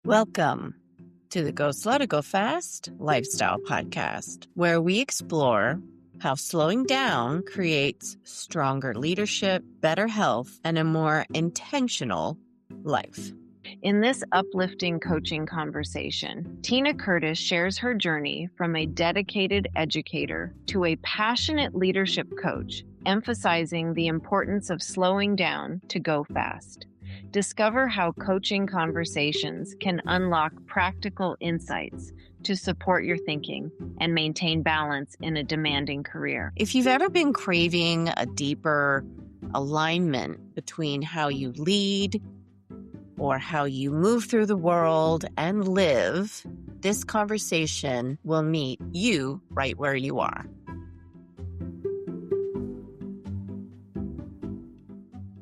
Welcome to the Go Slow to Go Fast Lifestyle Podcast, where we explore how slowing down creates stronger leadership, better health, and a more intentional life. In this uplifting coaching conversation, Tina Curtis shares her journey from a dedicated educator to a passionate leadership coach, emphasizing the importance of slowing down to go fast. Discover how coaching conversations can unlock practical insights to support your thinking and maintain balance in a demanding career. If you've ever been craving a deeper alignment between how you lead or how you move through the world and live, this conversation will meet you right where you are.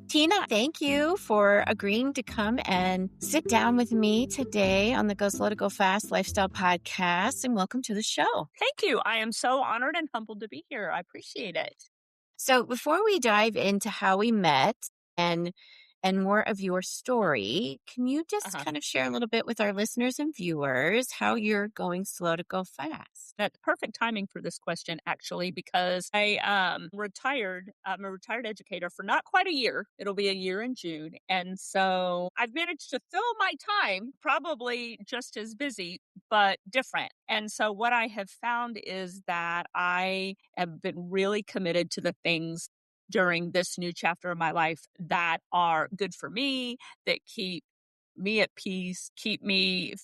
Tina, thank you for agreeing to come and sit down with me today on the Go Slow to Go Fast Lifestyle Podcast, and welcome to the show. Thank you. I am so honored and humbled to be here. I appreciate it. So before we dive into how we met and more of your story, can you just kind of share a little bit with our listeners and viewers how you're going slow to go fast? That's perfect timing for this question, actually, because I retired. I'm a retired educator for not quite a year. It'll be a year in June. And so I've managed to fill my time, probably just as busy, but different. And so what I have found is that I have been really committed to the things during this new chapter of my life that are good for me, that keep me at peace, keep me,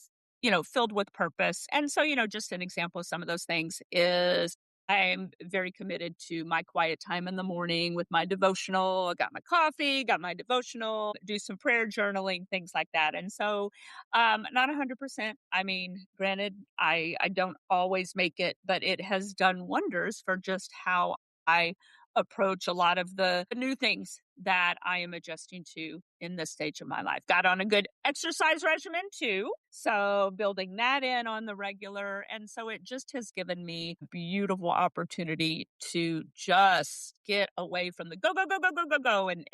filled with purpose. And so, just an example of some of those things is I'm very committed to my quiet time in the morning with my devotional. I got my coffee, got my devotional, do some prayer journaling, things like that. And so, not 100%. I mean, granted, I don't always make it, but it has done wonders for just how I approach a lot of the new things that I am adjusting to in this stage of my life. Got on a good exercise regimen too. So building that in on the regular. And so it just has given me a beautiful opportunity to just get away from the go, go, go, go, go, go, go and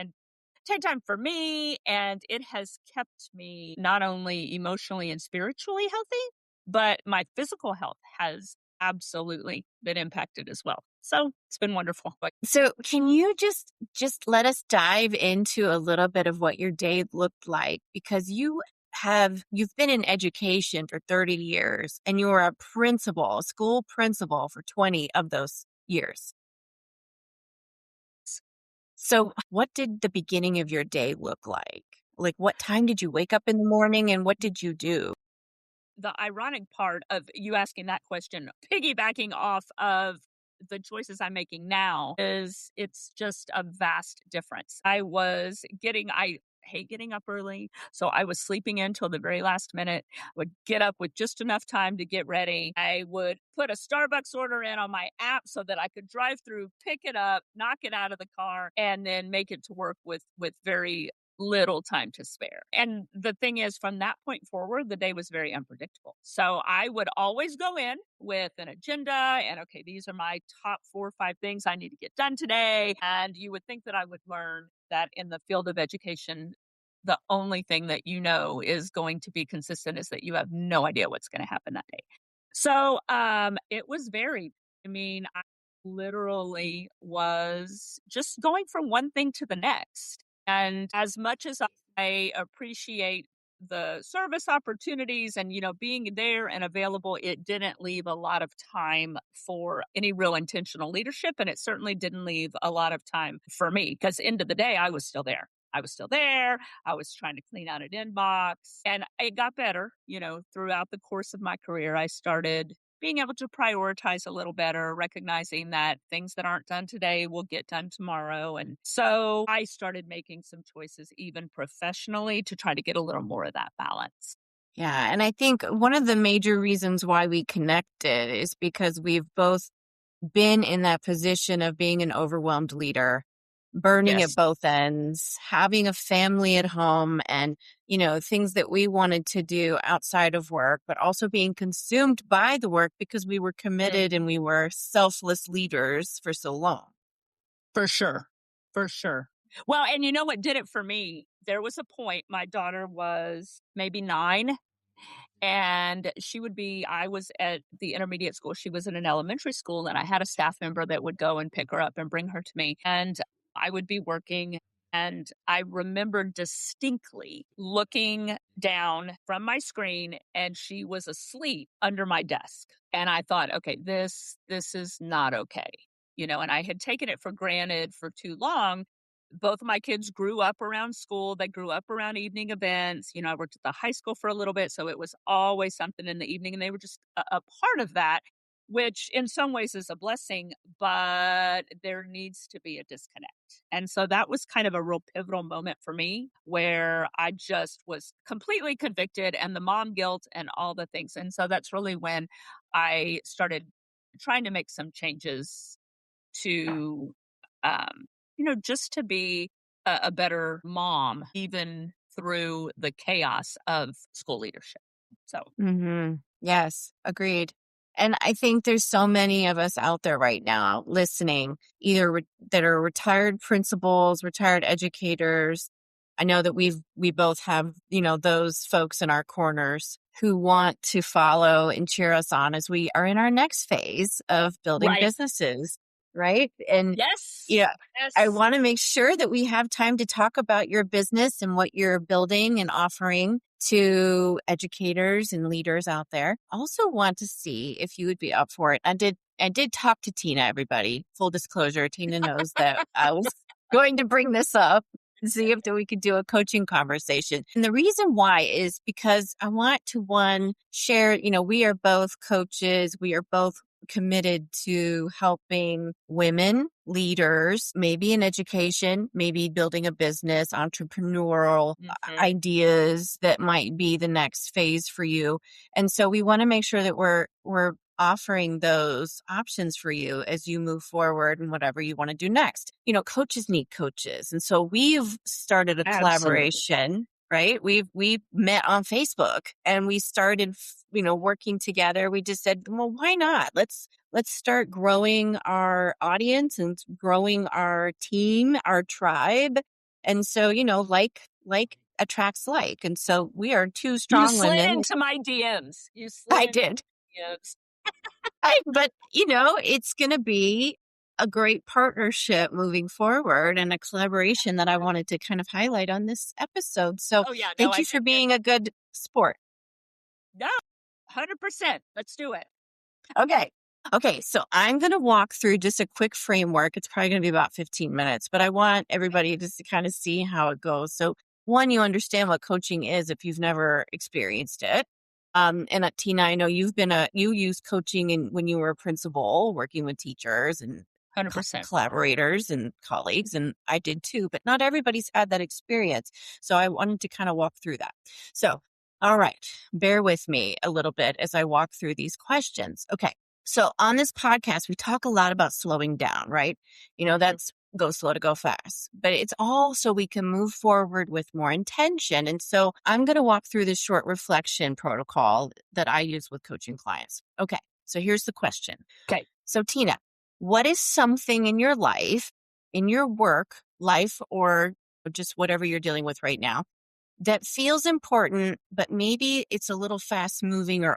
take time for me. And it has kept me not only emotionally and spiritually healthy, but my physical health has absolutely been impacted as well. So it's been wonderful. So can you just let us dive into a little bit of what your day looked like? Because you've been in education for 30 years and you were a school principal for 20 of those years. So what did the beginning of your day look like? Like, what time did you wake up in the morning and what did you do? The ironic part of you asking that question, piggybacking off of the choices I'm making now, is it's just a vast difference. I hate getting up early. So I was sleeping in till the very last minute, would get up with just enough time to get ready. I would put a Starbucks order in on my app so that I could drive through, pick it up, knock it out of the car, and then make it to work with very little time to spare. And the thing is, from that point forward, the day was very unpredictable. So I would always go in with an agenda and, okay, these are my top 4 or 5 things I need to get done today. And you would think that I would learn that in the field of education, the only thing that is going to be consistent is that you have no idea what's going to happen that day. So it was varied. I mean, I literally was just going from one thing to the next. And as much as I appreciate the service opportunities and, being there and available, it didn't leave a lot of time for any real intentional leadership. And it certainly didn't leave a lot of time for me because end of the day, I was still there. I was trying to clean out an inbox and it got better, throughout the course of my career. I started being able to prioritize a little better, recognizing that things that aren't done today will get done tomorrow. And so I started making some choices, even professionally, to try to get a little more of that balance. Yeah. And I think one of the major reasons why we connected is because we've both been in that position of being an overwhelmed leader, burning Yes. at both ends, having a family at home and, things that we wanted to do outside of work, but also being consumed by the work because we were committed and we were selfless leaders for so long. For sure. For sure. Well, and you know what did it for me? There was a point, my daughter was maybe 9, And I was at the intermediate school. She was in an elementary school, and I had a staff member that would go and pick her up and bring her to me. And I would be working. And I remember distinctly looking down from my screen, and she was asleep under my desk. And I thought, okay, this is not okay. And I had taken it for granted for too long. Both of my kids grew up around school. They grew up around evening events. I worked at the high school for a little bit, so it was always something in the evening, and they were just a part of that, which in some ways is a blessing, but there needs to be a disconnect. And so that was kind of a real pivotal moment for me where I just was completely convicted and the mom guilt and all the things. And so that's really when I started trying to make some changes to, just to be a better mom, even through the chaos of school leadership. So, Yes, agreed. And I think there's so many of us out there right now listening, either that are retired principals, retired educators. I know that we both have, those folks in our corners who want to follow and cheer us on as we are in our next phase of building right. businesses, right? And Yes. yeah, I Yes. want to make sure that we have time to talk about your business and what you're building and offering to educators and leaders out there. Also want to see if you would be up for it. I did talk to Tina, everybody. Full disclosure, Tina knows that I was going to bring this up and see if we could do a coaching conversation. And the reason why is because I want to share, we are both coaches. We are both committed to helping women leaders, maybe in education, maybe building a business, entrepreneurial Mhm. ideas that might be the next phase for you. And so we want to make sure that we're offering those options for you as you move forward and whatever you want to do next. Coaches need coaches. And so we've started a Absolutely. collaboration, right? We met on Facebook and we started, working together. We just said, well, why not? Let's start growing our audience and growing our team, our tribe. And so, like attracts like. And so we are two You strong slid women. into my DMs. You slid I into did. my DMs. But it's going to be a great partnership moving forward and a collaboration that I wanted to kind of highlight on this episode. So Oh, yeah. No, thank I you for think that, being a good sport. no, 100%. Let's do it. Okay. Okay. So I'm going to walk through just a quick framework. It's probably going to be about 15 minutes, but I want everybody just to kind of see how it goes. So one, you understand what coaching is if you've never experienced it. And Tina, I know you used coaching when you were a principal, working with teachers and 100%. collaborators and colleagues, and I did too, but not everybody's had that experience. So I wanted to kind of walk through that. So, all right, bear with me a little bit as I walk through these questions. Okay. So on this podcast, we talk a lot about slowing down, right? That's go slow to go fast, but it's all so we can move forward with more intention. And so I'm going to walk through this short reflection protocol that I use with coaching clients. Okay. So here's the question. Okay. So Tina, what is something in your life, in your work life, or just whatever you're dealing with right now that feels important, but maybe it's a little fast moving or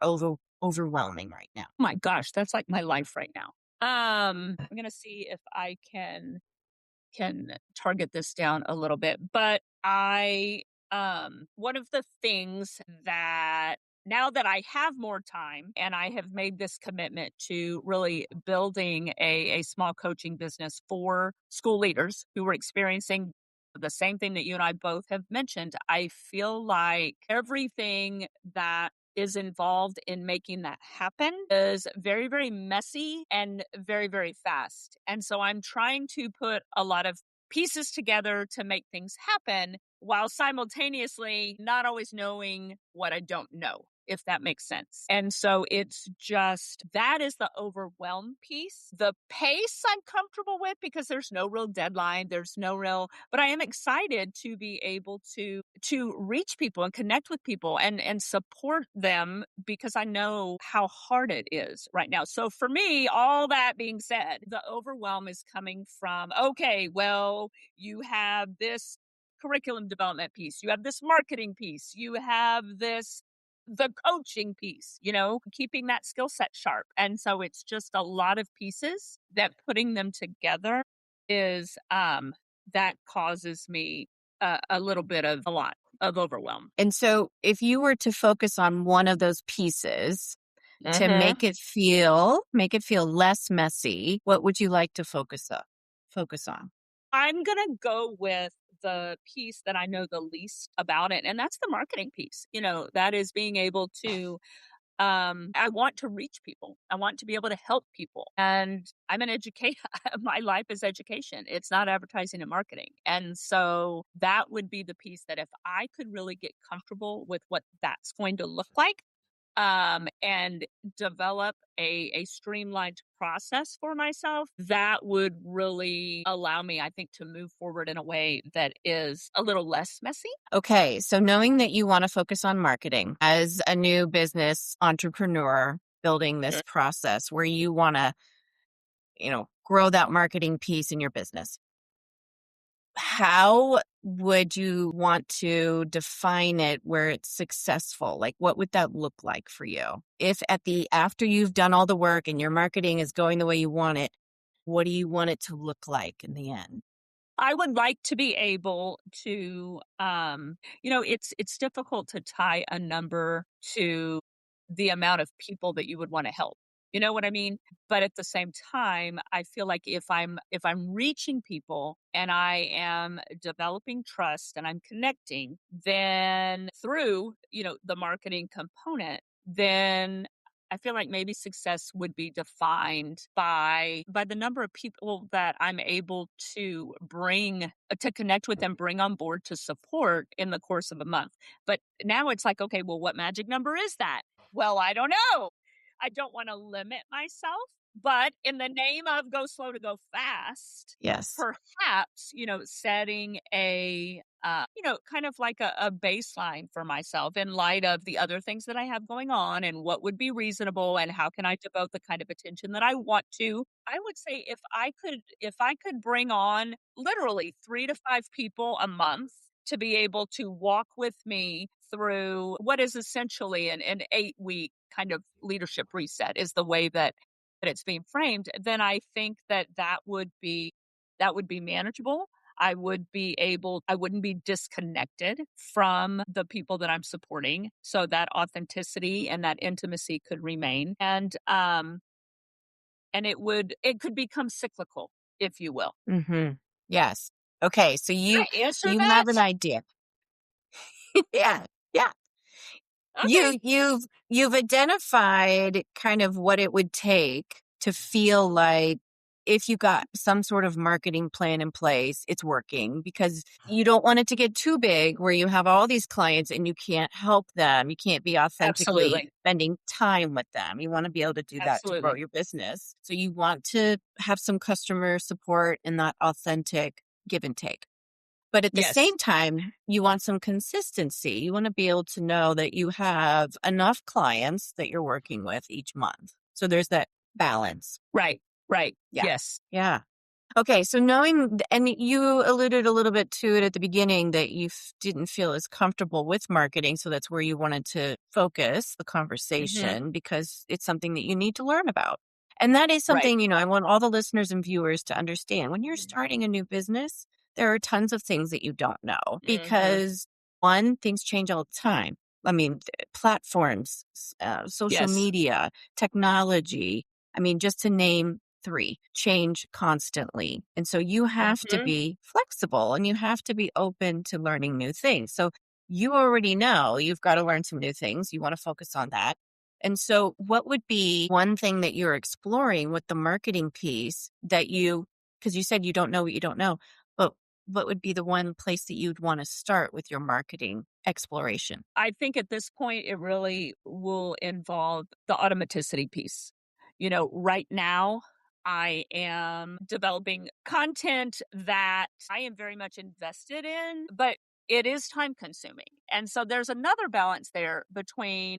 overwhelming right now? Oh my gosh, that's like my life right now. I'm gonna see if I can target this down a little bit. But one of the things that now that I have more time and I have made this commitment to really building a small coaching business for school leaders who are experiencing the same thing that you and I both have mentioned, I feel like everything that is involved in making that happen is very, very messy and very, very fast. And so I'm trying to put a lot of pieces together to make things happen while simultaneously not always knowing what I don't know, if that makes sense. And so it's just that is the overwhelm piece. The pace I'm comfortable with because there's no real deadline, there's no real, but I am excited to be able to reach people and connect with people and support them because I know how hard it is right now. So for me, all that being said, the overwhelm is coming from, okay, well, you have this curriculum development piece, you have this marketing piece, you have this the coaching piece, keeping that skill set sharp. And so it's just a lot of pieces that putting them together is that causes me a little bit of a lot of overwhelm. And so if you were to focus on one of those pieces to Hmm. make it feel less messy, what would you like to focus on? I'm going to go with the piece that I know the least about it, and that's the marketing piece. That is being able to I want to reach people. I want to be able to help people. And I'm an educator. My life is education. It's not advertising and marketing. And so that would be the piece that if I could really get comfortable with what that's going to look like, and develop a streamlined process for myself, that would really allow me, I think, to move forward in a way that is a little less messy. Okay, so knowing that you want to focus on marketing as a new business entrepreneur, building this process where you want to, grow that marketing piece in your business. How would you want to define it where it's successful? Like, what would that look like for you? If after you've done all the work and your marketing is going the way you want it, what do you want it to look like in the end? I would like to be able to, it's difficult to tie a number to the amount of people that you would want to help. You know what I mean? But at the same time, I feel like if I'm reaching people and I am developing trust and I'm connecting, then through, the marketing component, then I feel like maybe success would be defined by the number of people that I'm able to bring to connect with and bring on board to support in the course of a month. But now it's like, okay, well, what magic number is that? Well, I don't know. I don't want to limit myself, but in the name of go slow to go fast, Yes. perhaps, setting kind of like a baseline for myself in light of the other things that I have going on and what would be reasonable and how can I devote the kind of attention that I want to. I would say if I could bring on literally 3 to 5 people a month to be able to walk with me through what is essentially an 8-week kind of leadership reset is the way that it's being framed, then I think that would be manageable. I wouldn't be disconnected from the people that I'm supporting. So that authenticity and that intimacy could remain. And it could become cyclical, if you will. Mm-hmm. Yes. Okay. So Did you I answer you that? have an idea. Yeah. Yeah. Okay. You've identified kind of what it would take to feel like if you got some sort of marketing plan in place, it's working because you don't want it to get too big where you have all these clients and you can't help them. You can't be authentically Absolutely. spending time with them. You want to be able to do that to grow Absolutely. your business. So you want to have some customer support and that authentic give and take. But at the Yes. same time, you want some consistency. You want to be able to know that you have enough clients that you're working with each month. So there's that balance. Right. Right. Yeah. Yes. Yeah. Okay. So and you alluded a little bit to it at the beginning that you didn't feel as comfortable with marketing. So that's where you wanted to focus the Hmm. conversation because it's something that you need to learn about. And that is Right. something, I want all the listeners and viewers to understand. When you're starting a new business, there are tons of things that you don't know Hmm. because one, things change all the time. I mean, platforms, social Yes. media, technology. I mean, just to name three, change constantly. And so you have to Hmm. be flexible and you have to be open to learning new things. So you already know you've got to learn some new things. You want to focus on that. And so, what would be one thing that you're exploring with the marketing piece because you said you don't know what you don't know, but what would be the one place that you'd want to start with your marketing exploration? I think at this point, it really will involve the automaticity piece. Right now, I am developing content that I am very much invested in, but it is time consuming. And so there's another balance there between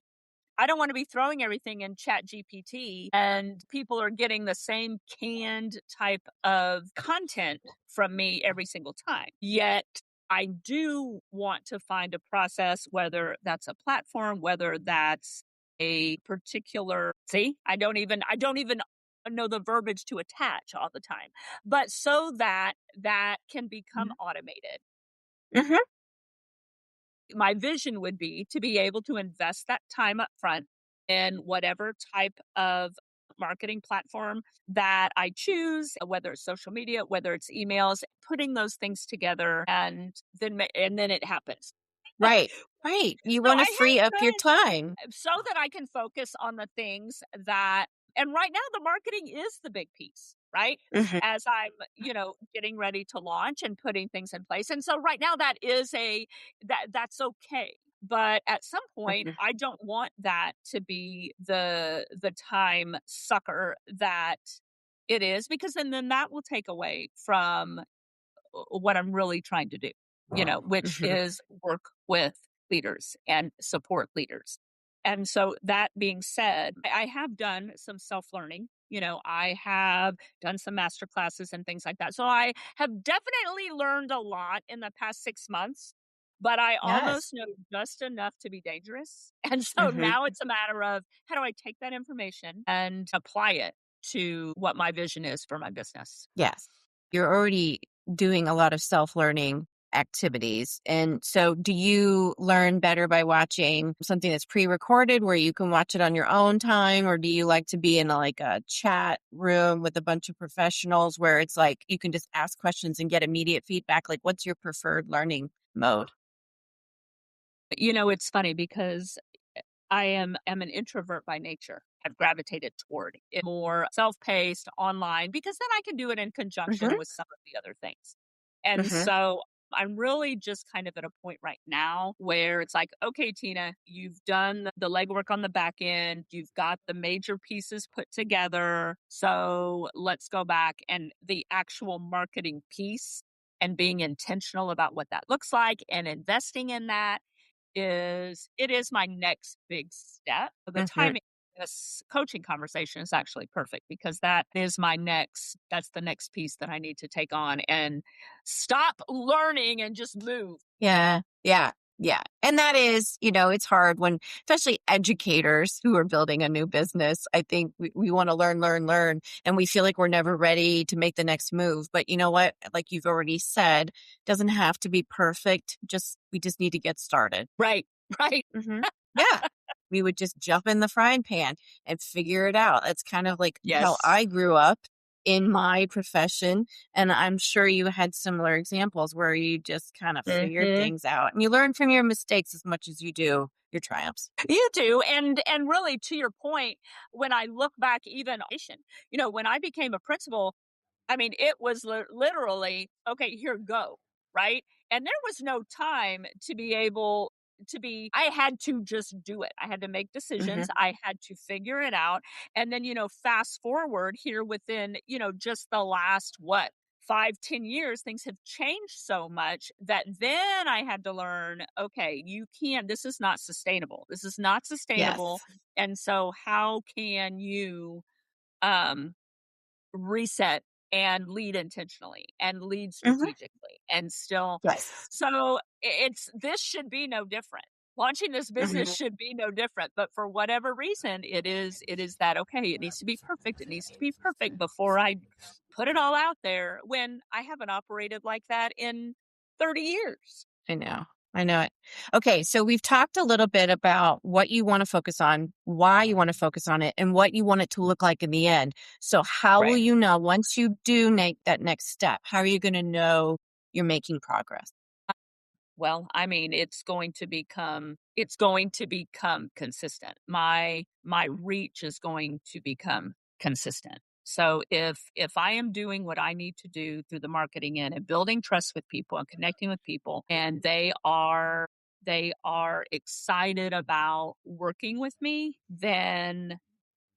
I don't want to be throwing everything in chat GPT and people are getting the same canned type of content from me every single time. Yet I do want to find a process, whether that's a platform, whether that's a particular, see, I don't even know the verbiage to attach all the time, but so that that can become Mhm. automated. Mhm. My vision would be to be able to invest that time up front in whatever type of marketing platform that I choose, whether it's social media, whether it's emails, putting those things together and then it happens. Right. Right. You So wanna I free have up your done time. so that I can focus on the things that, and right now the marketing is the big piece, right? Mhm. As I'm, getting ready to launch and putting things in place. And so right now that is that's okay. But at some point Mhm. I don't want that to be the time sucker that it is, because then that will take away from what I'm really trying to do, which Mhm. is work with leaders and support leaders. And so that being said, I have done some self-learning. I have done some master classes and things like that. So I have definitely learned a lot in the past 6 months, but I Yes. almost know just enough to be dangerous. And so Mhm. now it's a matter of how do I take that information and apply it to what my vision is for my business. Yes. You're already doing a lot of self-learning activities. And so do you learn better by watching something that's pre-recorded where you can watch it on your own time? Or do you like to be in like a chat room with a bunch of professionals where it's like you can just ask questions and get immediate feedback? Like what's your preferred learning mode? It's funny because I am an introvert by nature. I've gravitated toward it more self-paced online because then I can do it in Hmm. conjunction with some of the other things. And Hmm. so I'm really just kind of at a point right now where it's like, okay, Tina, you've done the legwork on the back end. You've got the major pieces put together. So let's go back and the actual marketing piece and being intentional about what that looks like and investing in that it is my next big step. The Hmm. timing of this coaching conversation is actually perfect because that's the next piece that I need to take on and stop learning and just move. Yeah, yeah, yeah. And that is, it's hard when, especially educators who are building a new business. I think we want to learn, learn, learn, and we feel like we're never ready to make the next move. But you know what? Like you've already said, doesn't have to be perfect. We just need to get started. Right. Right. Hmm. Yeah. We would just jump in the frying pan and figure it out. That's kind of like how Yes. I grew up in my profession. And I'm sure you had similar examples where you just kind of figured Mhm. things out and you learn from your mistakes as much as you do your triumphs. You do, and really to your point, when I look back, even when I became a principal, I mean, it was literally, okay, here, go, right? And there was no time to be able I had to just do it. I had to make decisions. Hmm. I had to figure it out. And then, fast forward here within, just the last, what, 5, 10 years, things have changed so much that then I had to learn, okay, this is not sustainable. This is not sustainable. Yes. And so how can you, um, reset and lead intentionally and lead Hmm. strategically and still Yes. so it's this should be no different. Launching this business Hmm. should be no different, but for whatever reason it is that, okay, it needs to be perfect, it needs to be perfect before I put it all out there when I haven't operated like that in 30 years. I know. I know it. Okay, so we've talked a little bit about what you want to focus on, why you want to focus on it, and what you want it to look like in the end. So, how will Right. you know once you do make that next step? How are you going to know you're making progress? Well, I mean, it's going to become consistent. My reach is going to become consistent. So if I am doing what I need to do through the marketing end and building trust with people and connecting with people and they are excited about working with me, then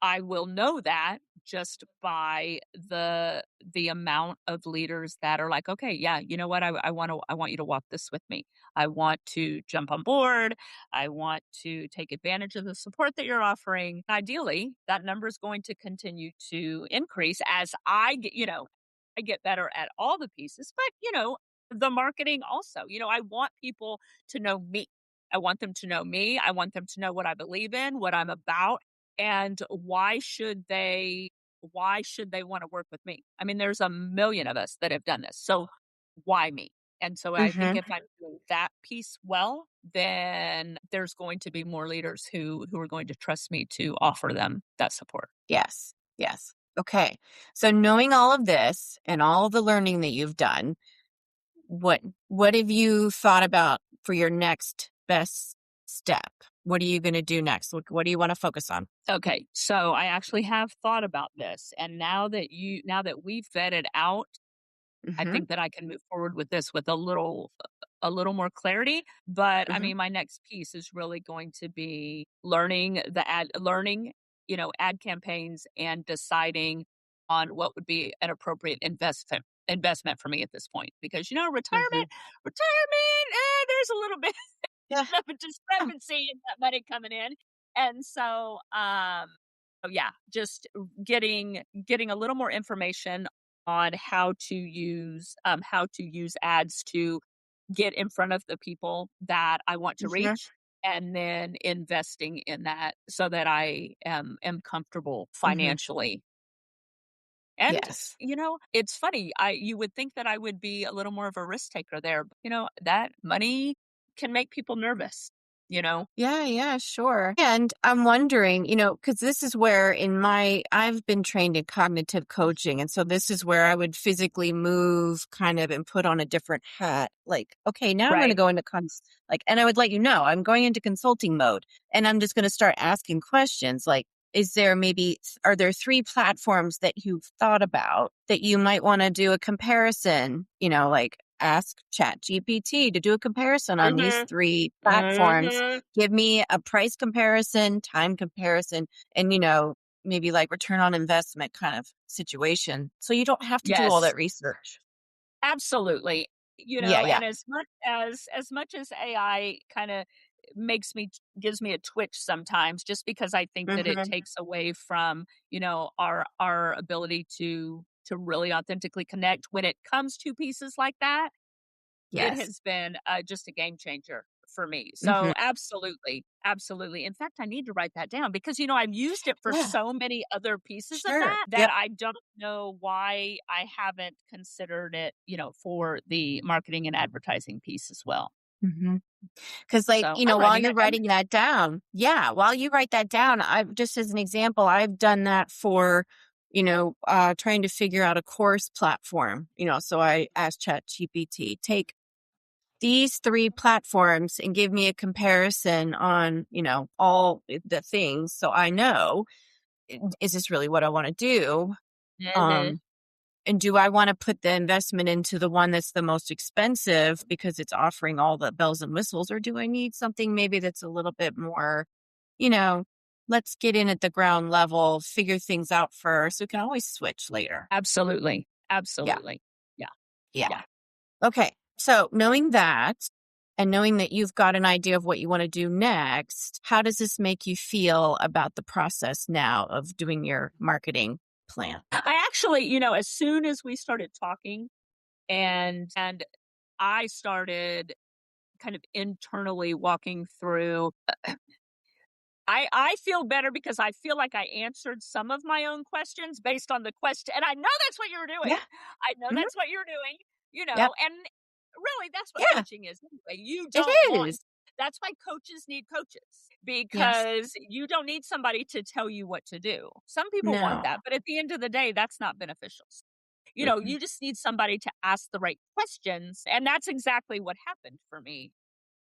I will know that just by the amount of leaders that are like, okay, yeah, you know what? I want you to walk this with me. I want to jump on board. I want to take advantage of the support that you're offering. Ideally, that number is going to continue to increase as I get better at all the pieces. But the marketing also. I want people to know me. I want them to know me. I want them to know what I believe in, what I'm about, and why should they want to work with me? I mean, there's a million of us that have done this. So why me? And so I think Mhm. if I'm doing that piece well, then there's going to be more leaders who are going to trust me to offer them that support. Yes. Yes. Okay. So knowing all of this and all the learning that you've done, what what have you thought about for your next best step? What are you going to do next? What do you want to focus on? Okay, so I actually have thought about this, and now that we've vetted out, I Mhm. think that I can move forward with this with a little more clarity. But I Mhm. mean, my next piece is really going to be learning ad campaigns and deciding on what would be an appropriate investment for me at this point. Because Mhm. retirement, there's a little bit Yeah. of a discrepancy in that money coming in. And so yeah, just getting a little more information on how to use ads to get in front of the people that I want to Mhm. reach, and then investing in that so that I am comfortable Mhm. financially. And Yes. it's funny. You would think that I would be a little more of a risk taker there, but that money can make people nervous, you know? Yeah, yeah, sure. And I'm wondering, because this is where I've been trained in cognitive coaching. And so this is where I would physically move kind of and put on a different hat. Like, okay, now I'm going to Right. go into and I would let you know I'm going into consulting mode and I'm just going to start asking questions like, are there three platforms that you've thought about that you might want to do a comparison, like ask Chat GPT to do a comparison on these Mhm. three platforms, Mhm. give me a price comparison, time comparison, and maybe like return on investment kind of situation. So you don't have to do all Yes. that research. Absolutely. Yeah, yeah. And as much as AI kind of gives me a twitch sometimes, just because I think that it Mhm. takes away from, our ability to really authentically connect when it comes to pieces like that. It Yes. has been, just a game changer for me. So, Mhm. absolutely, absolutely. In fact, I need to write that down because, I've used it for Yeah. so many other pieces of Sure. that Yep. I don't know why I haven't considered it, for the marketing and advertising piece as well. Mhm. Because, like, So, I'm while writing you're that down. writing that down, yeah, while you write that down, I've just as an example, I've done that for, trying to figure out a course platform. So I asked Chat GPT, take these three platforms and give me a comparison on, all the things. So I know, is this really what I want to do? Mhm. Um, and do I want to put the investment into the one that's the most expensive because it's offering all the bells and whistles? Or do I need something maybe that's a little bit more, you know, let's get in at the ground level, figure things out first. We can always switch later. Absolutely, Yeah. absolutely. Yeah, Yeah. yeah. Okay. So knowing that and knowing that you've got an idea of what you want to do next, how does this make you feel about the process now of doing your marketing plan? I actually, as soon as we started talking and I started kind of internally walking through. I feel better because I feel like I answered some of my own questions based on the question, and I know that's what you're doing. Yeah. I know Mhm. that's what you're doing, Yep. and really that's what Yeah, coaching is anyway. You it don't want is. That's why coaches need coaches, Yes. because you don't need somebody to tell you what to do. Some people want No. that, but at the end of the day, that's not beneficial. Mm-mm. You just need somebody to ask the right questions, and that's exactly what happened for me.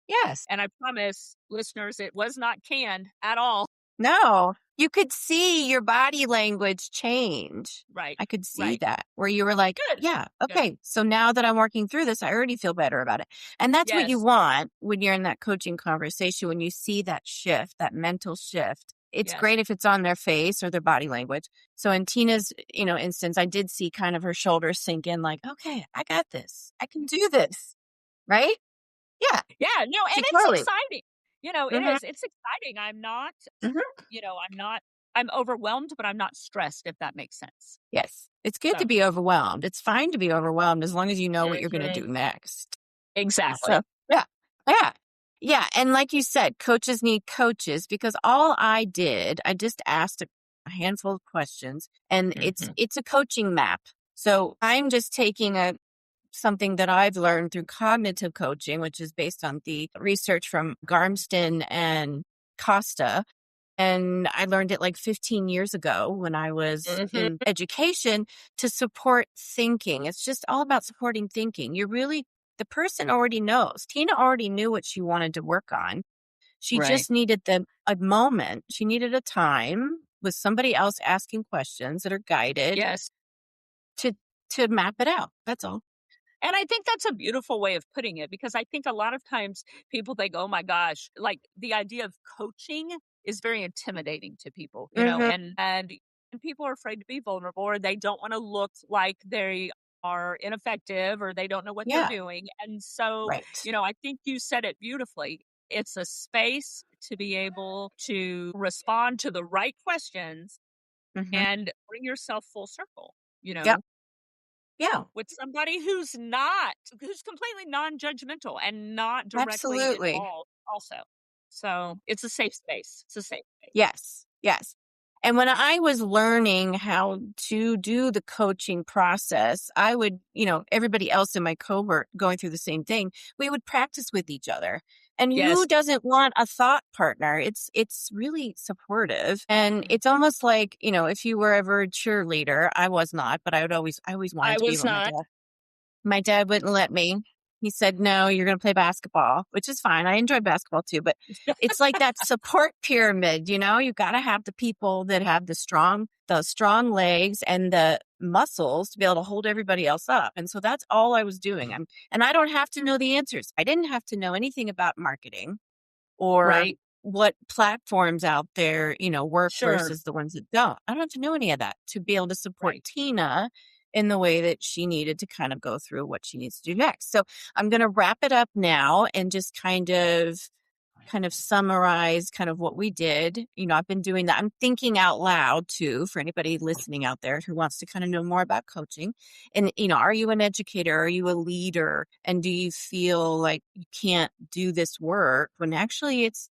Yes. And I promise listeners, it was not canned at all. No. You could see your body language change. Right, I could see right. that where you were like, Good, yeah, good. okay. So now that I'm working through this, I already feel better about it. And that's what you Yes, want when you're in that coaching conversation, when you see that shift, that mental shift. It's yes. great if it's on their face or their body language. So in Tina's, instance, I did see kind of her shoulders sink in like, okay, I got this. I can do this. Right? Yeah. Yeah, no, and She it's totally. exciting. It Hmm. is. It's exciting. I'm not, Hmm. I'm not I'm overwhelmed, but I'm not stressed, if that makes sense. Yes. It's good to So, be overwhelmed. It's fine to be overwhelmed as long as you know what you're going to mhm, do next. So, exactly. yeah. Yeah. Yeah. And like you said, coaches need coaches because all I did, I just asked a handful of questions and Mhm. it's a coaching map. So I'm just taking something that I've learned through cognitive coaching, which is based on the research from Garmston and Costa. And I learned it like 15 years ago when I was Mhm. in education to support thinking. It's just all about supporting thinking. The person already knows. Tina already knew what she wanted to work on. She Right. just needed a moment. She needed a time with somebody else asking questions that are guided Yes. to, to map it out. That's all. And I think that's a beautiful way of putting it because I think a lot of times people think, oh my gosh, like the idea of coaching is very intimidating to people, Hmm. and people are afraid to be vulnerable or they don't want to look like they are ineffective or they don't know what they're Yeah. doing. And so, Right. I think you said it beautifully. It's a space to be able to respond to the right questions Hmm. and bring yourself full circle, Yep. Yeah. with somebody who's completely non-judgmental and not directly Absolutely. involved also. So, it's a safe space. It's a safe space. Yes, yes. And when I was learning how to do the coaching process, I would, everybody else in my cohort going through the same thing, we would practice with each other. And who Yes. doesn't want a thought partner? It's really supportive. And it's almost like, if you were ever a cheerleader, I was not, but I always wanted I to be, was but not. my dad wouldn't let me. He said, "No, you're going to play basketball," which is fine. I enjoy basketball too, but it's like that support pyramid, you got to have the people that have the strong legs and the muscles to be able to hold everybody else up. And so that's all I was doing. And I don't have to know the answers. I didn't have to know anything about marketing or Right. what platforms out there, work Sure. versus the ones that don't. I don't have to know any of that to be able to support Right. Tina in the way that she needed to kind of go through what she needs to do next. So I'm going to wrap it up now and just kind of summarize kind of what we did. I've been doing that. I'm thinking out loud too for anybody listening out there who wants to kind of know more about coaching. And, are you an educator? Are you a leader? And do you feel like you can't do this work when actually it's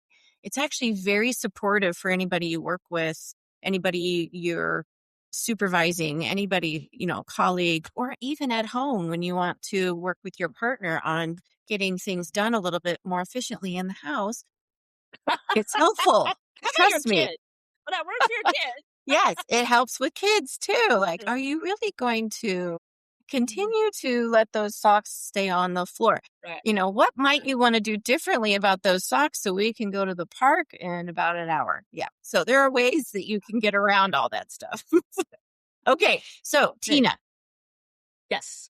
actually very supportive for anybody you work with, anybody you're supervising, anybody, colleague, or even at home when you want to work with your partner on getting things done a little bit more efficiently in the house. It's helpful. How about your Trust me. kid? Well, that works for your kid. Yes, it helps with kids too. Like, are you really going to continue to let those socks stay on the floor? Right. What might you want to do differently about those socks so we can go to the park in about an hour? Yeah. So there are ways that you can get around all that stuff. Okay. So, Right. Tina, Yes.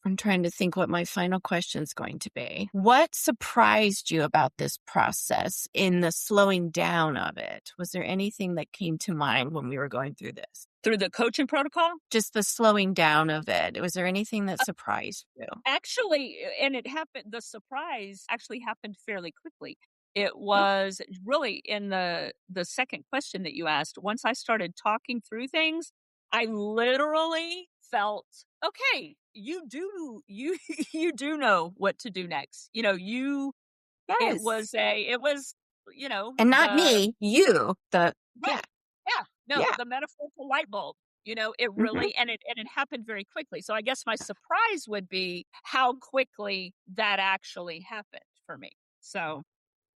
I'm trying to think what my final question is going to be. What surprised you about this process in the slowing down of it? Was there anything that came to mind when we were going through this? Through the coaching protocol? Just the slowing down of it. Was there anything that surprised you? Actually, and the surprise actually happened fairly quickly. It Oh, was really in the second question that you asked. Once I started talking through things, I literally felt, okay, you you do know what to do next. yes. It was, you know, And not the me, you. Yeah, right. Yeah. No, yeah. the metaphorical light bulb. It Hmm. really and it happened very quickly. So I guess my surprise would be how quickly that actually happened for me. So,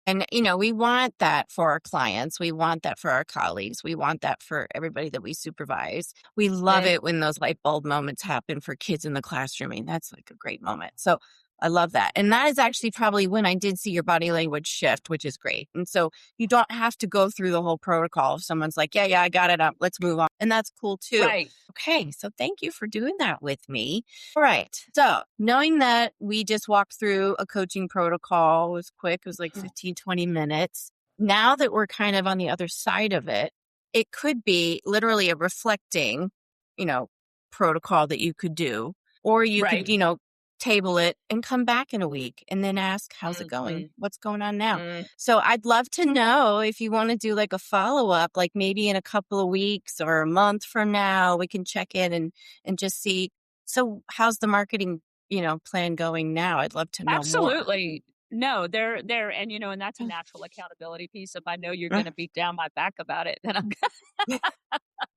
And, we want that for our clients. We want that for our colleagues. We want that for everybody that we supervise. We love eh, it when those light bulb moments happen for kids in the classroom. I mean, that's like a great moment. So I love that. And that is actually probably when I did see your body language shift, which is great. And so you don't have to go through the whole protocol. If someone's like, yeah, I got it up. Let's move on. And that's cool too. right. Okay. So thank you for doing that with me. All right. So knowing that we just walked through a coaching protocol, it was quick, it was like 15, 20 minutes. Now that we're kind of on the other side of it, it could be literally a reflecting, you know, protocol that you could do, or you could, Right. table it and come back in a week and then ask, how's it going? Mhm. What's going on now? Mm. So I'd love to know if you want to do like a follow-up, like maybe in a couple of weeks or a month from now, we can check in and just see. So how's the marketing, plan going now? I'd love to know more. Absolutely. No, they're and, and that's a natural accountability piece. If I know you're Mm. gonna beat down my back about it, then I'm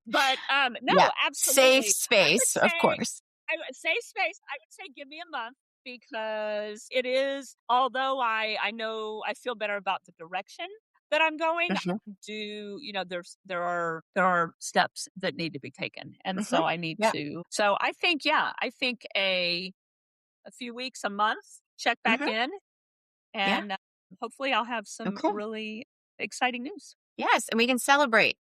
but, no, Yeah. Safe absolutely. I would space, of say course. I would say space, I would say give me a month because it is although I know I feel better about the direction that I'm going, Hmm. there are steps that need to be taken, and Hmm. so I need Yeah. to so I think, yeah, I think a few weeks, a month, check back Hmm. in, Yeah. and, hopefully I'll have Oh, some cool. really exciting news. Yes. And we can celebrate.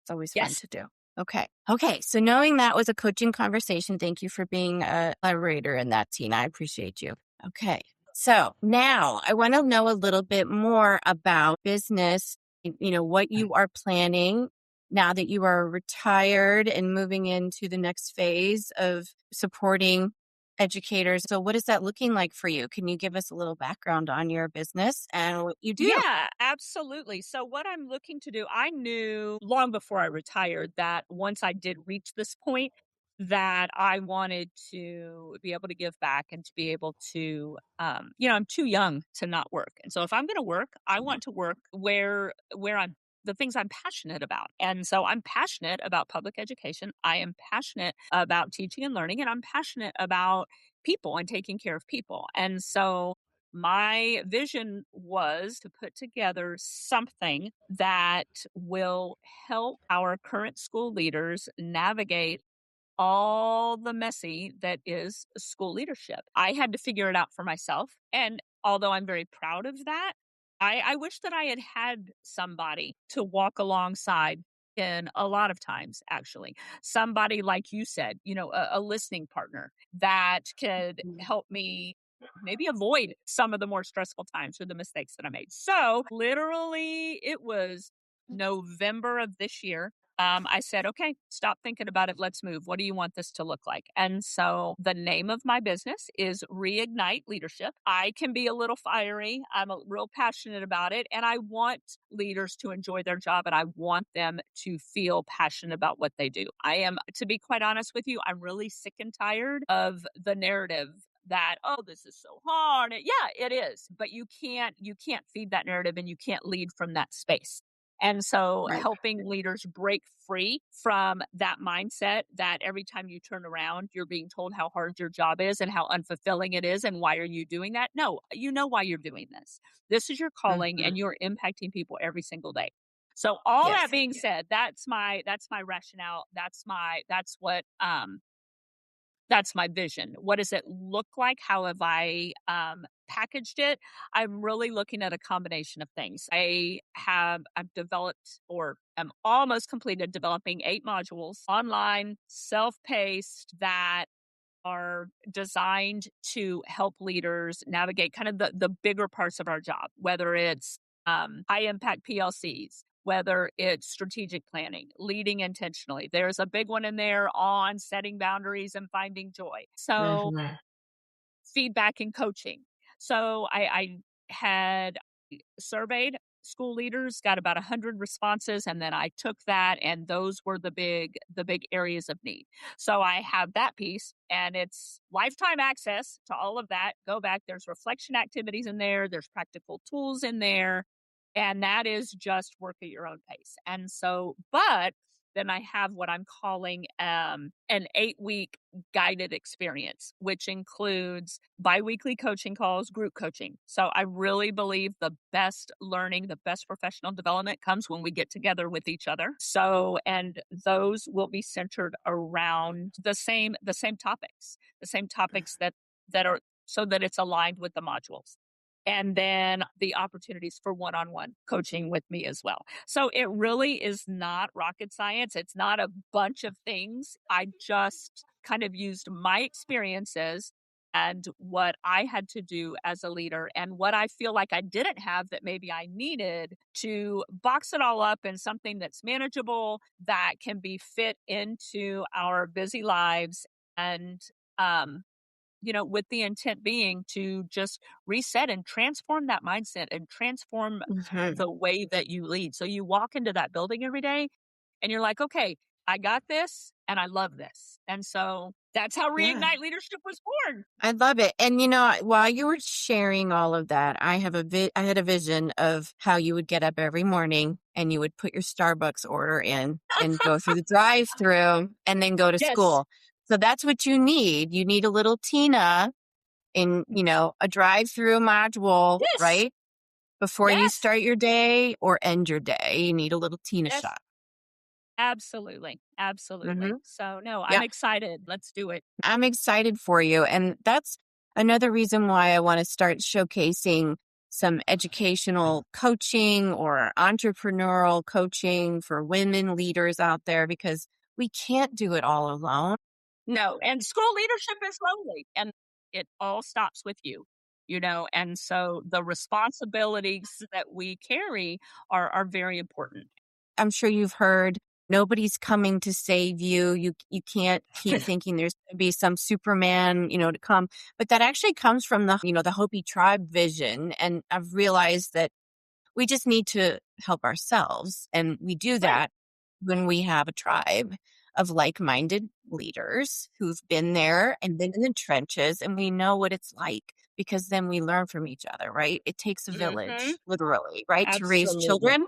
It's always fun Yes. to do. Okay. Okay. So knowing that was a coaching conversation, thank you for being a collaborator in that, Tina. I appreciate you. Okay. So now I want to know a little bit more about business, what you are planning now that you are retired and moving into the next phase of supporting educators. So what is that looking like for you? Can you give us a little background on your business and what you do? Yeah, absolutely. So, what I'm looking to do, I knew long before I retired that once I did reach this point, that I wanted to be able to give back and to be able to, I'm too young to not work, and so if I'm going to work, I want to work where I'm the things I'm passionate about. And so I'm passionate about public education. I am passionate about teaching and learning, and I'm passionate about people and taking care of people. And so my vision was to put together something that will help our current school leaders navigate all the messy that is school leadership. I had to figure it out for myself. And although I'm very proud of that, I wish that I had had somebody to walk alongside in a lot of times, actually. Somebody, like you said, a listening partner that could Mhm. help me maybe avoid some of the more stressful times or the mistakes that I made. So, literally, it was November of this year. I said, okay, stop thinking about it. Let's move. What do you want this to look like? And so the name of my business is Reignite Leadership. I can be a little fiery. Real passionate about it. And I want leaders to enjoy their job and I want them to feel passionate about what they do. To be quite honest with you, I'm really sick and tired of the narrative that this is so hard. Yeah, it is, but you can't feed that narrative and you can't lead from that space. And so Right. helping leaders break free from that mindset that every time you turn around, you're being told how hard your job is and how unfulfilling it is. And why are you doing that? No, you know why you're doing this. This is your calling Mhm. and you're impacting people every single day. So all that Yes. being said, that's my rationale. That's my vision. What does it look like? How have I packaged it? I'm really looking at a combination of things. I've developed or am almost completed developing 8 modules online, self-paced that are designed to help leaders navigate kind of the bigger parts of our job, whether it's high impact PLCs, whether it's strategic planning, leading intentionally. There's a big one in there on setting boundaries and finding joy. So, Mhm. feedback and coaching. So, I had surveyed school leaders, got about 100 responses, and then I took that and those were the big areas of need. So I have that piece and it's lifetime access to all of that. Go back, there's reflection activities in there, there's practical tools in there, and that is just work at your own pace. And so but then I have what I'm calling an 8-week guided experience, which includes biweekly coaching calls, group coaching. So I really believe the best learning, the best professional development comes when we get together with each other. So, and those will be centered around the same topics that are so that it's aligned with the modules. And then the opportunities for one-on-one coaching with me as well. So it really is not rocket science. It's not a bunch of things. I just kind of used my experiences and what I had to do as a leader and what I feel like I didn't have that maybe I needed to box it all up in something that's manageable, that can be fit into our busy lives and um with the intent being to just reset and transform that mindset and transform Mhm. the way that you lead. So you walk into that building every day and you're like, okay, I got this and I love this. And so that's how Yeah. Reignite Leadership was born. I love it. And while you were sharing all of that, I had a vision of how you would get up every morning and you would put your Starbucks order in and go through the drive-through and then go to Yes. school. So that's what you need. You need a little Tina in, a drive-through module, Yes. right? Before you Yes. start your day or end your day, you need a little Tina Yes. shot. Absolutely. Absolutely. Hmm. So, no, I'm Yeah. excited. Let's do it. I'm excited for you. And that's another reason why I want to start showcasing some educational coaching or entrepreneurial coaching for women leaders out there because we can't do it all alone. No, and school leadership is lonely and it all stops with you. And so the responsibilities that we carry are very important. I'm sure you've heard nobody's coming to save you. You can't keep thinking there's going to be some Superman, to come. But that actually comes from the Hopi tribe vision. And I've realized that we just need to help ourselves. And we do Right. that when we have a tribe of like-minded leaders who've been there and been in the trenches and we know what it's like because then we learn from each other, right? It takes a Mhm. village, literally, right? To raise Absolutely. children,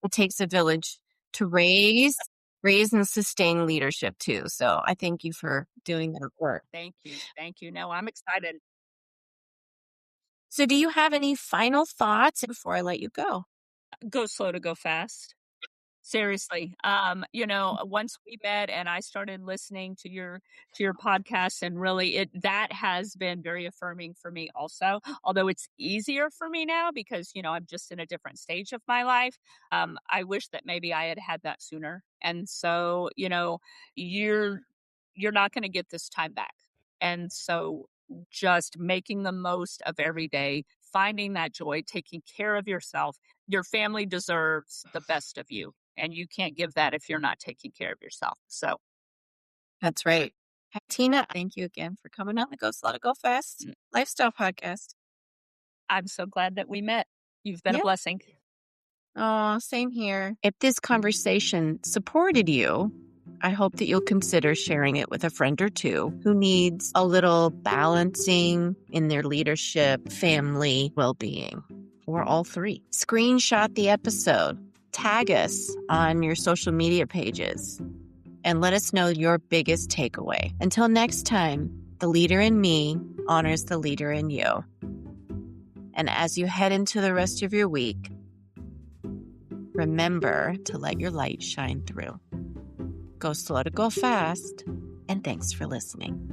it takes a village to raise and sustain leadership too. So I thank you for doing that work. Thank you. Thank you. No, I'm excited. So do you have any final thoughts before I let you go? Go slow to go fast. Seriously. Once we met and I started listening to your podcast and really that has been very affirming for me also. Although it's easier for me now because, I'm just in a different stage of my life. I wish that maybe I had had that sooner. And so, you're you're not going to get this time back. And so just making the most of every day, finding that joy, taking care of yourself. Your family deserves the best of you, and you can't give that if you're not taking care of yourself. So, That's right. Hi, Tina, thank you again for coming on the Go Slow to Go Fast mm, Lifestyle Podcast. I'm so glad that we met. You've been a Yeah. blessing. Oh, same here. If this conversation supported you, I hope that you'll consider sharing it with a friend or two who needs a little balancing in their leadership, family, well being, or all three. Screenshot the episode, tag us on your social media pages, and let us know your biggest takeaway. Until next time, the leader in me honors the leader in you. And as you head into the rest of your week, remember to let your light shine through. Go slow to go fast, and thanks for listening.